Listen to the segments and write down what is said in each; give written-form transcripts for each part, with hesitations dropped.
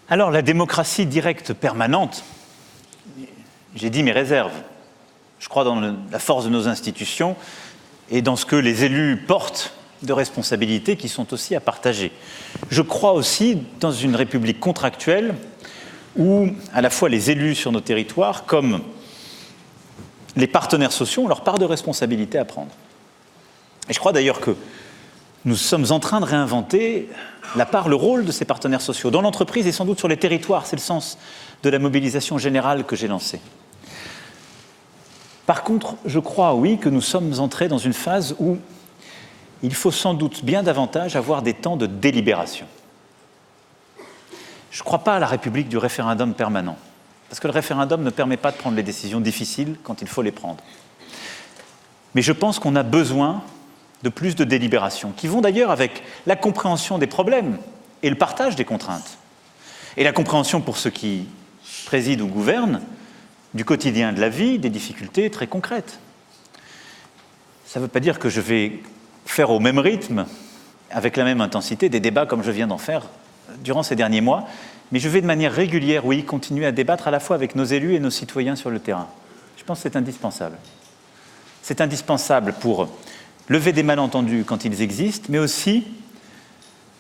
Alors, la démocratie directe permanente, j'ai dit mes réserves. Je crois dans la force de nos institutions et dans ce que les élus portent de responsabilités qui sont aussi à partager. Je crois aussi dans une république contractuelle où à la fois les élus sur nos territoires comme les partenaires sociaux ont leur part de responsabilité à prendre. Et je crois d'ailleurs que nous sommes en train de réinventer le rôle de ces partenaires sociaux dans l'entreprise et sans doute sur les territoires. C'est le sens de la mobilisation générale que j'ai lancée. Par contre, je crois, oui, que nous sommes entrés dans une phase où il faut sans doute bien davantage avoir des temps de délibération. Je ne crois pas à la République du référendum permanent, parce que le référendum ne permet pas de prendre les décisions difficiles quand il faut les prendre. Mais je pense qu'on a besoin de plus de délibération, qui vont d'ailleurs avec la compréhension des problèmes et le partage des contraintes. Et la compréhension pour ceux qui président ou gouvernent du quotidien de la vie, des difficultés très concrètes. Ça ne veut pas dire que je vais faire au même rythme, avec la même intensité, des débats comme je viens d'en faire durant ces derniers mois, mais je vais de manière régulière, oui, continuer à débattre à la fois avec nos élus et nos citoyens sur le terrain. Je pense que c'est indispensable. C'est indispensable pour lever des malentendus quand ils existent, mais aussi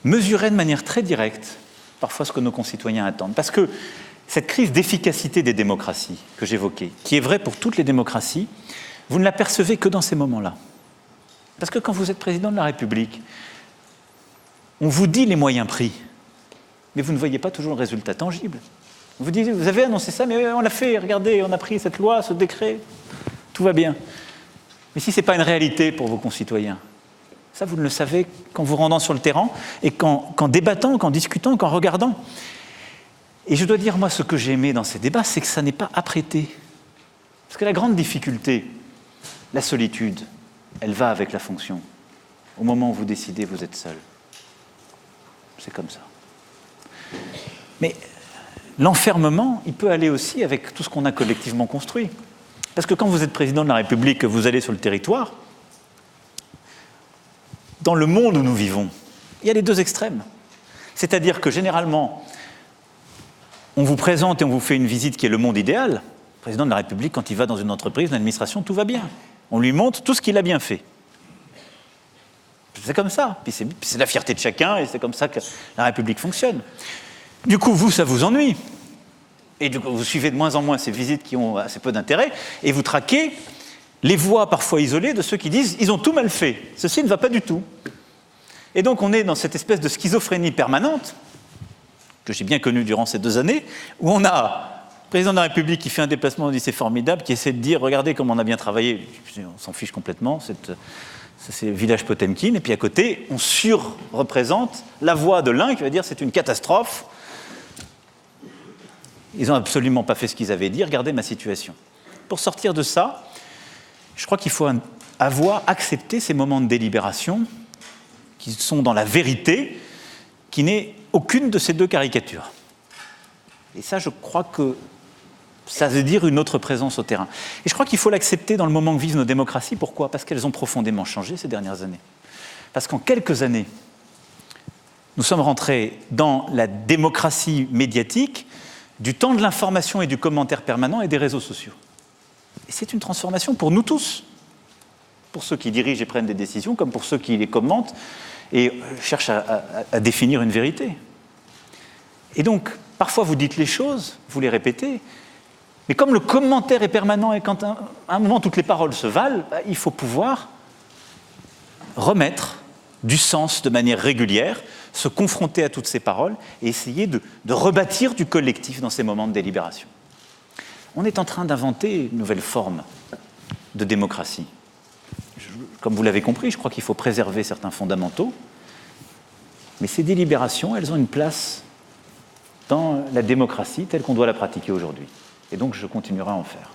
mesurer de manière très directe parfois ce que nos concitoyens attendent. Parce que cette crise d'efficacité des démocraties que j'évoquais, qui est vraie pour toutes les démocraties, vous ne la percevez que dans ces moments-là. Parce que quand vous êtes président de la République, on vous dit les moyens pris, mais vous ne voyez pas toujours le résultat tangible. On vous dit, vous avez annoncé ça, mais on l'a fait, regardez, on a pris cette loi, ce décret, tout va bien. Mais si ce n'est pas une réalité pour vos concitoyens, ça vous ne le savez qu'en vous rendant sur le terrain et qu'en débattant, qu'en discutant, qu'en regardant. Et je dois dire, moi, ce que j'ai aimé dans ces débats, c'est que ça n'est pas apprêté. Parce que la grande difficulté, la solitude, elle va avec la fonction. Au moment où vous décidez, vous êtes seul. C'est comme ça. Mais l'enfermement, il peut aller aussi avec tout ce qu'on a collectivement construit. Parce que quand vous êtes président de la République, que vous allez sur le territoire, dans le monde où nous vivons, il y a les deux extrêmes. C'est-à-dire que généralement, on vous présente et on vous fait une visite qui est le monde idéal. Le président de la République, quand il va dans une entreprise, une administration, tout va bien. On lui montre tout ce qu'il a bien fait. C'est comme ça. Puis c'est la fierté de chacun et c'est comme ça que la République fonctionne. Du coup, vous, ça vous ennuie. Et du coup, vous suivez de moins en moins ces visites qui ont assez peu d'intérêt et vous traquez les voix parfois isolées de ceux qui disent « ils ont tout mal fait, ceci ne va pas du tout ». Et donc on est dans cette espèce de schizophrénie permanente que j'ai bien connue durant ces 2 années, où on a le président de la République qui fait un déplacement, on dit c'est formidable, qui essaie de dire « regardez comme on a bien travaillé », on s'en fiche complètement, c'est le village Potemkin, et puis à côté, on surreprésente la voix de l'un qui va dire « c'est une catastrophe ». Ils n'ont absolument pas fait ce qu'ils avaient dit, regardez ma situation. Pour sortir de ça, je crois qu'il faut avoir accepté ces moments de délibération qui sont dans la vérité, qui n'est aucune de ces deux caricatures. Et ça, je crois que ça veut dire une autre présence au terrain. Et je crois qu'il faut l'accepter dans le moment que vivent nos démocraties. Pourquoi ? Parce qu'elles ont profondément changé ces dernières années. Parce qu'en quelques années, nous sommes rentrés dans la démocratie médiatique du temps de l'information et du commentaire permanent et des réseaux sociaux. Et c'est une transformation pour nous tous, pour ceux qui dirigent et prennent des décisions, comme pour ceux qui les commentent et cherchent à définir une vérité. Et donc, parfois vous dites les choses, vous les répétez, mais comme le commentaire est permanent et quand à un moment toutes les paroles se valent, il faut pouvoir remettre du sens de manière régulière, se confronter à toutes ces paroles et essayer de rebâtir du collectif dans ces moments de délibération. On est en train d'inventer une nouvelle forme de démocratie. Comme vous l'avez compris, je crois qu'il faut préserver certains fondamentaux, mais ces délibérations, elles ont une place dans la démocratie telle qu'on doit la pratiquer aujourd'hui. Et donc je continuerai à en faire.